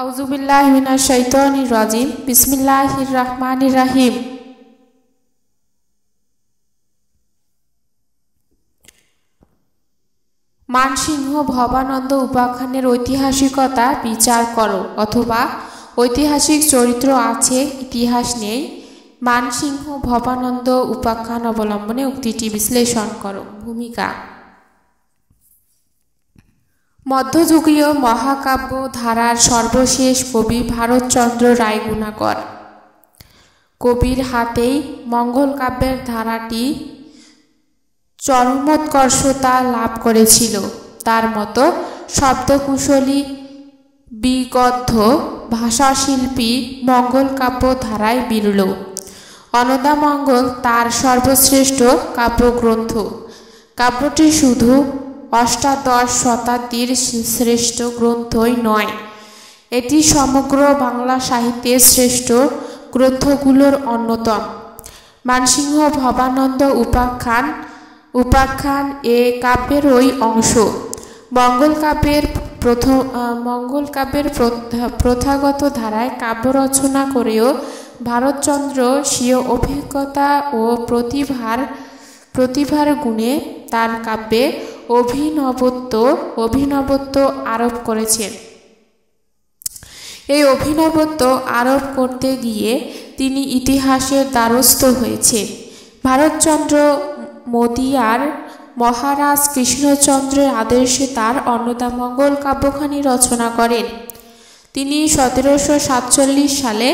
আউযুবিল্লাহি মিনাশ শাইতানির রাজিম। বিসমিল্লাহির রহমানির রহিম। মানসিংহ ভবানন্দ উপাখ্যানের ঐতিহাসিকতা বিচার করো, অথবা ঐতিহাসিক চরিত্র আছে ইতিহাস নেই। মানসিংহ ভবানন্দ উপাখ্যান অবলম্বনে উক্তিটি বিশ্লেষণ করো। ভূমিকা: মধ্যযুগীয় মহাকাব্য ধারার সর্বশেষ কবি ভারতচন্দ্র রায়গুণাকর। কবির হাতেই মঙ্গল কাব্যের ধারাটি চরমোৎকর্ষতা লাভ করেছিল। তার মতো শব্দকুশলী বিগদ্ধ ভাষাশিল্পী মঙ্গল কাব্য ধারায় বিরল। অন্নদামঙ্গল তার সর্বশ্রেষ্ঠ কাব্যগ্রন্থ। কাব্যটি শুধু অষ্টাদশ শতাব্দীর শ্রেষ্ঠ গ্রন্থই নয়, এটি সমগ্র বাংলা সাহিত্যের শ্রেষ্ঠ গ্রন্থগুলোর অন্যতম। মানসিংহ ভবানন্দ উপাখ্যান এ কাব্যেরই অংশ। মঙ্গল কাব্যের প্রথাগত ধারায় কাব্য রচনা করেও ভারতচন্দ্র স্বীয় অভিজ্ঞতা ও প্রতিভার গুণে তার কাব্যে অভিনবত্ব আরোপ করেছেন। এই অভিনবত্ব আরোপ করতে গিয়ে তিনি ইতিহাসের দ্বারস্থ হয়েছেন। ভারতচন্দ্র মদিয়ার মহারাজ কৃষ্ণচন্দ্রের আদেশে তার অন্নদামঙ্গল কাব্যখানি রচনা করেন। তিনি 1747 সালে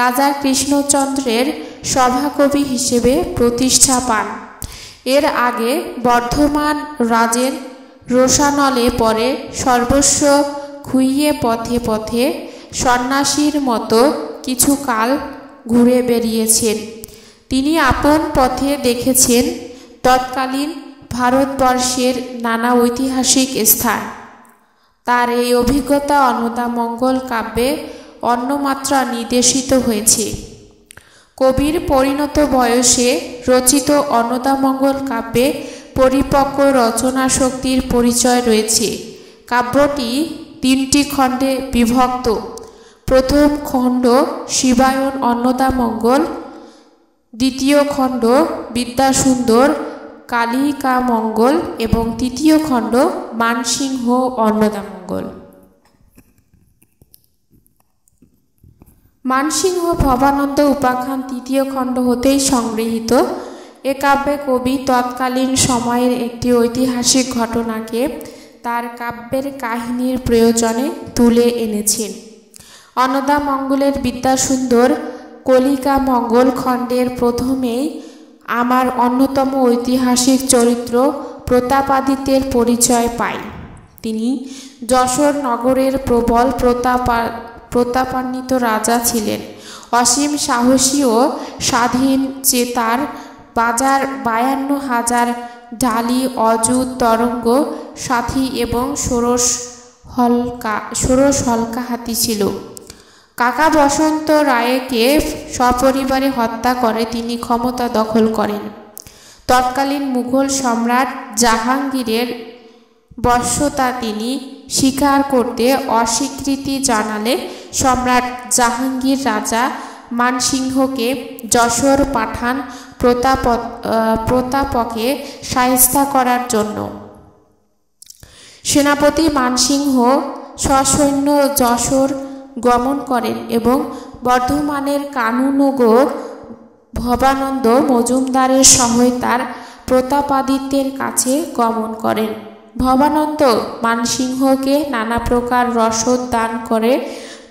রাজা কৃষ্ণচন্দ্রের সভাকবি হিসেবে প্রতিষ্ঠা পান। এর আগে বর্ধমান রাজের রোষানলে পরে সর্বস্ব খুইয়ে পথে পথে সন্ন্যাসীর মতো কিছুকাল ঘুরে বেরিয়েছেন। তিনি আপন পথে দেখেছেন তৎকালীন ভারতবর্ষের নানা ঐতিহাসিক স্থান। তার এই অভিজ্ঞতা অন্নদামঙ্গল কাব্যে অন্যমাত্রা নির্দেশিত হয়েছে। কবির পরিণত বয়সে রচিত অন্নদামঙ্গল কাব্যে পরিপক্ব রচনা শক্তির পরিচয় রয়েছে। কাব্যটি 3টি খণ্ডে বিভক্ত। প্রথম খণ্ড শিবায়ন অন্নদামঙ্গল, দ্বিতীয় খণ্ড বিদ্যাসুন্দর কালিকামঙ্গল এবং তৃতীয় খণ্ড মানসিংহ অন্নদামঙ্গল। মানসিংহ ভবানন্দ উপাখ্যান 3য় খণ্ড হতেই সংগৃহীত। এ কাব্যে কবি তৎকালীন সময়ের একটি ঐতিহাসিক ঘটনাকে তার কাব্যের কাহিনীর প্রয়োজনে তুলে এনেছেন। অন্নদামঙ্গলের বিদ্যাসুন্দর কলিকামঙ্গল খণ্ডের প্রথমেই আমার অন্যতম ঐতিহাসিক চরিত্র প্রতাপাদিত্যের পরিচয় পাই। তিনি যশোর নগরের প্রবল প্রতাপান্বিত রাজা ছিলেন। অসীম সাহসী ও স্বাধীন চেতার 52,000 ঢালি অযুত তরঙ্গ সাথী এবং ষোড়শ হলকা হাতি ছিল। কাকা বসন্ত রায়কে সপরিবারে হত্যা করে তিনি ক্ষমতা দখল করেন। তৎকালীন মুঘল সম্রাট জাহাঙ্গীরের বশ্যতা তিনি স্বীকার করতে অস্বীকৃতি জানালে সম্রাট জাহাঙ্গীর রাজা মানসিংহকে যশোর পাঠান প্রতাপকে শায়েস্তা করার জন্য। সেনাপতি মানসিংহ সসৈন্য যশোর গমন করেন এবং বর্ধমানের কানুনগো ভবানন্দ মজুমদারের সহায়তার প্রতাপাদিত্যের কাছে গমন করেন। ভবানন্দ মানসিংহকে নানা প্রকার রসদ দান করে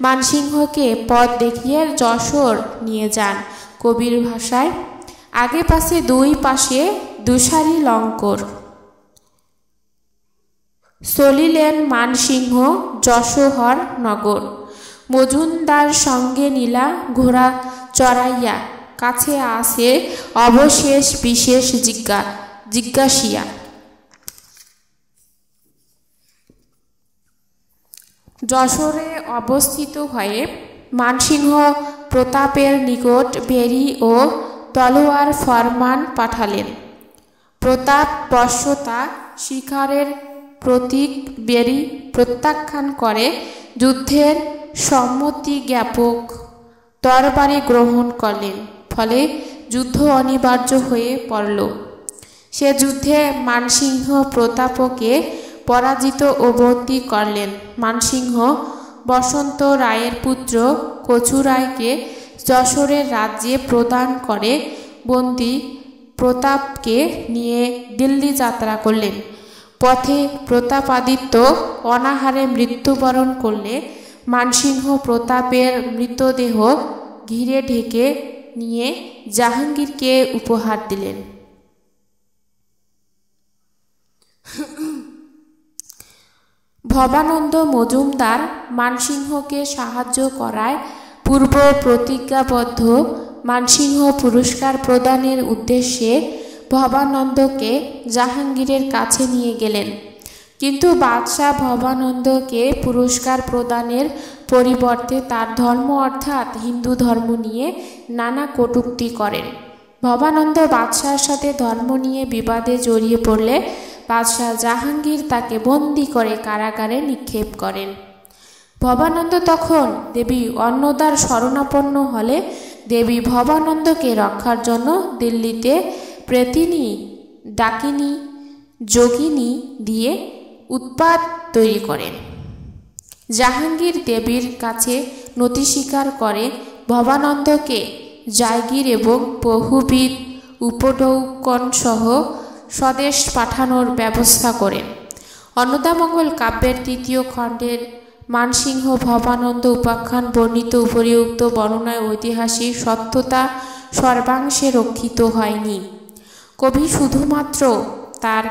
মানসিংহকে পথ দেখিয়ে যশোর নিয়ে যান। কবির ভাষায়, আগে পাশে 2 পাশে দুসারি লঙ্কর। চলিলেন মানসিংহ যশোহর নগর। মজুমদার সঙ্গে নীলা ঘোড়া চড়াইয়া কাছে আসে অবশেষ বিশেষ জিজ্ঞাসিয়া। যশোরে অবস্থিত হয়ে মানসিংহ প্রতাপের নিকট বেরি ও তলোয়ার ফরমান পাঠালেন। প্রতাপ বশ্যতা শিকারের প্রতীক বেরি প্রত্যাখ্যান করে যুদ্ধের সম্মতি জ্ঞাপক তরবারি গ্রহণ করলেন, ফলে যুদ্ধ অনিবার্য হয়ে পড়ল। সে যুদ্ধে মানসিংহ প্রতাপকে পরাজিত ও বন্দী করলেন। মানসিংহ বসন্ত রায়ের পুত্র কচু রায়কে যশোরের রাজ্যে প্রদান করে বন্দী প্রতাপকে নিয়ে দিল্লি যাত্রা করলেন। পথে প্রতাপাদিত্য অনাহারে মৃত্যুবরণ করলে মানসিংহ প্রতাপের মৃতদেহ ঘিরে ঢেকে নিয়ে জাহাঙ্গীরকে উপহার দিলেন। ভবানন্দ মজুমদার মানসিংহকে সাহায্য করায় পূর্ব প্রতিজ্ঞাবদ্ধ। মানসিংহ পুরস্কার প্রদানের উদ্দেশ্যে ভবানন্দকে জাহাঙ্গীরের কাছে নিয়ে গেলেন, কিন্তু বাদশাহ ভবানন্দকে পুরস্কার প্রদানের পরিবর্তে তার ধর্ম অর্থাৎ হিন্দু ধর্ম নিয়ে নানা কটূক্তি করেন। ভবানন্দ বাদশাহের সাথে ধর্ম নিয়ে বিবাদে জড়িয়ে পড়লে বাদশাহ জাহাঙ্গীর তাকে বন্দী করে কারাগারে নিক্ষেপ করেন। ভবানন্দ তখন দেবী অন্নদার শরণাপন্ন হলে দেবী ভবানন্দকে রক্ষার জন্য দিল্লিতে প্রেতিনী, ডাকিনী, যোগিনী দিয়ে উৎপাত তৈরি করেন। জাহাঙ্গীর দেবীর কাছে নতি স্বীকার করে ভবানন্দকে জায়গির এবং বহুবিধ উপঢৌকন সহ স্বদেশ পাঠানোর ব্যবস্থা করেন। অন্নদামঙ্গল কাব্যের ৩য় খণ্ডের মানসিংহ ভবানন্দ উপাখ্যান বর্ণিত উপরিউক্ত বর্ণনায় ঐতিহাসিক সত্যতা সর্বাংশে রক্ষিত হয়নি। কবি শুধুমাত্র তার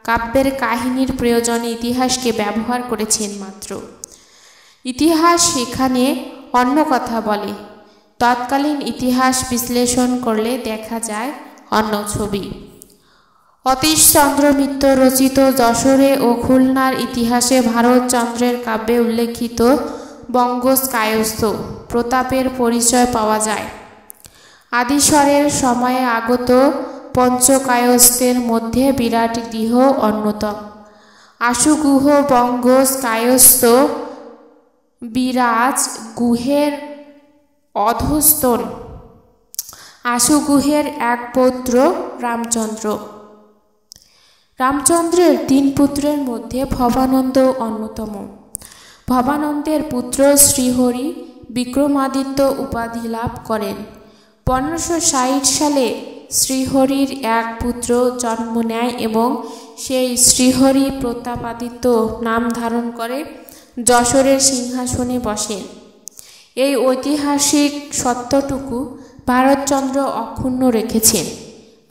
কাব্যের কাহিনীর প্রয়োজনে ইতিহাসকে ব্যবহার করেছেন মাত্র। ইতিহাস এখানে অন্য কথা বলে। তৎকালীন ইতিহাস বিশ্লেষণ করলে দেখা যায় অন্য ছবি। অতীশচন্দ্র মিত্র রচিত যশোরে ও খুলনার ইতিহাসে ভারতচন্দ্রের কাব্যে উল্লেখিত বঙ্গকায়স্থ প্রতাপের পরিচয় পাওয়া যায়। আদিশ্বরের সময়ে আগত পঞ্চকায়স্থের মধ্যে বিরাট গৃহ অন্যতম। আশুগুহ বঙ্গকায়স্থ বিরাজ গুহের অধস্তন আশুগুহের এক পৌত্র রামচন্দ্র। রামচন্দ্রের ৩ পুত্রের মধ্যে ভবানন্দ অন্যতম। ভবানন্দের পুত্র শ্রীহরি বিক্রমাদিত্য উপাধি লাভ করেন। ১৫৬০ সালে শ্রীহরির এক পুত্র জন্ম নেয় এবং সেই শ্রীহরি প্রতাপাদিত্য নাম ধারণ করে যশোরের সিংহাসনে বসেন। এই ঐতিহাসিক সত্যটুকু ভারতচন্দ্র অক্ষুণ্ণ রেখেছেন।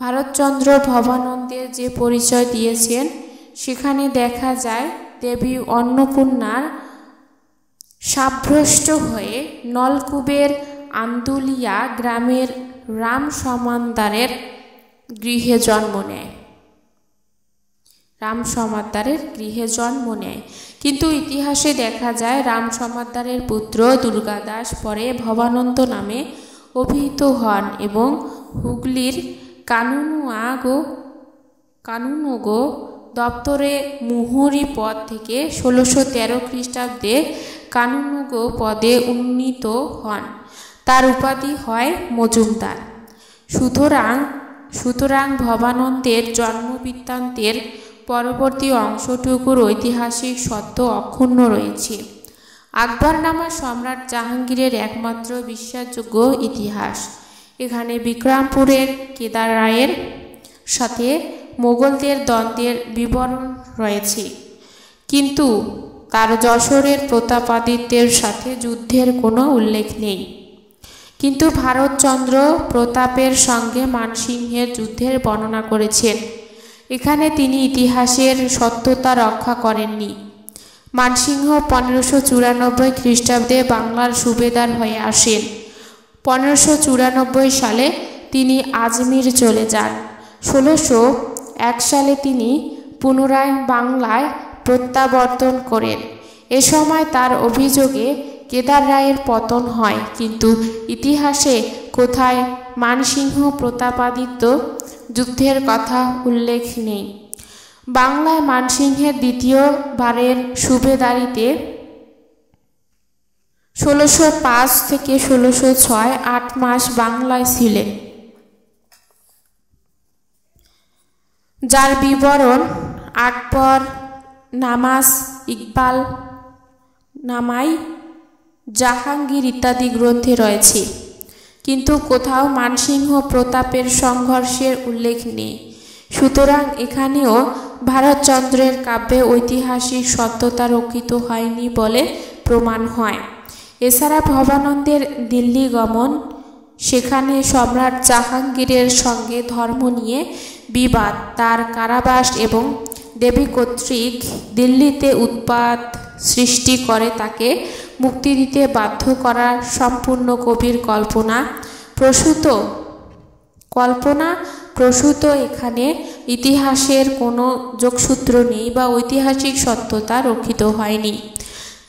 ভারতচন্দ্র ভবানন্দের যে পরিচয় দিয়েছেন সেখানে দেখা যায় দেবী অন্নপূর্ণার সাভ্রষ্ট হয়ে নলকূপের আন্দুলিয়া গ্রামের রাম সমাদ্দারের গৃহে জন্ম নেয়। রাম সমাদ্দারের গৃহে জন্ম নেয়, কিন্তু ইতিহাসে দেখা যায় রাম সমাদ্দারের পুত্র দুর্গাদাস পরে ভবানন্দ নামে অভিহিত হন এবং হুগলির কানুনগো দপ্তরে মুহুরী পদ থেকে ১৬১৩ খ্রিস্টাব্দে কানুনগো পদে উন্নীত হন। তার উপাধি হয় মজুমদার। সুতরাং ভবানন্দের জন্মবৃত্তান্তের পরবর্তী অংশটুকুর ঐতিহাসিক সত্য অক্ষুণ্ণ রয়েছে। আকবরনামা সম্রাট জাহাঙ্গীরের একমাত্র বিশ্বাসযোগ্য ইতিহাস। এখানে বিক্রমপুরের কেদার রায়ের সাথে মোগলদের দ্বন্দ্বের বিবরণ রয়েছে, কিন্তু তার যশোরের প্রতাপাদিত্যের সাথে যুদ্ধের কোনো উল্লেখ নেই। কিন্তু ভারতচন্দ্র প্রতাপের সঙ্গে মানসিংহের যুদ্ধের বর্ণনা করেছেন। এখানে তিনি ইতিহাসের সত্যতা রক্ষা করেননি। মানসিংহ ১৫৯৪ খ্রিস্টাব্দে বাংলার সুবেদার হয়ে আসেন। ১৫৯৪ সালে তিনি আজমির চলে যান। ১৬০১ সালে তিনি পুনরায় বাংলায় প্রত্যাবর্তন করেন। এ সময় তার অভিযোগে কেদার রায়ের পতন হয়, কিন্তু ইতিহাসে কোথায় মানসিংহ প্রতাপাদিত্য যুদ্ধের কথা উল্লেখ নেই। বাংলায় মানসিংহের দ্বিতীয়বারের সুবেদারিতে 1605 থেকে 1606 8 মাস বাংলায় ছিলেন, যার বিবরণ আকবর নামাজ, ইকবাল নামাই, জাহাঙ্গীর ইত্যাদি গ্রন্থে রয়েছে, কিন্তু কোথাও মানসিংহ প্রতাপের সংঘর্ষের উল্লেখ নেই। সুতরাং এখানেও ভারতচন্দ্রের কাব্যে ঐতিহাসিক সত্যতা রক্ষিত হয়নি বলে প্রমাণ হয়। এছাড়া ভবানন্দের দিল্লি গমন, সেখানে সম্রাট জাহাঙ্গীরের সঙ্গে ধর্ম নিয়ে বিবাদ, তার কারাবাস এবং দেবী কর্তৃক দিল্লিতে উৎপাত সৃষ্টি করে তাকে মুক্তি দিতে বাধ্য করা সম্পূর্ণ কবির কল্পনা প্রসূত। এখানে ইতিহাসের কোনো যোগসূত্র নেই বা ঐতিহাসিক সত্যতা রক্ষিত হয়নি।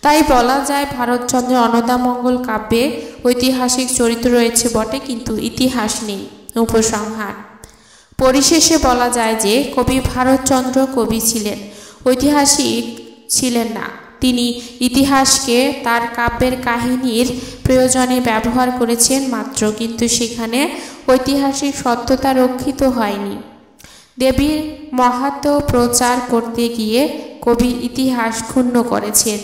তাই বলা যায় ভারতচন্দ্রের অন্নদামঙ্গল কাব্যে ঐতিহাসিক চরিত্র রয়েছে বটে, কিন্তু ইতিহাস নেই। উপসংহার: পরিশেষে বলা যায় যে কবি ভারতচন্দ্র কবি ছিলেন, ঐতিহাসিক ছিলেন না। তিনি ইতিহাসকে তার কাব্যের কাহিনীর প্রয়োজনে ব্যবহার করেছেন মাত্র, কিন্তু সেখানে ঐতিহাসিক সত্যতা রক্ষিত হয়নি। দেবীর মাহাত্ম্য প্রচার করতে গিয়ে কবি ইতিহাস ক্ষুণ্ণ করেছেন।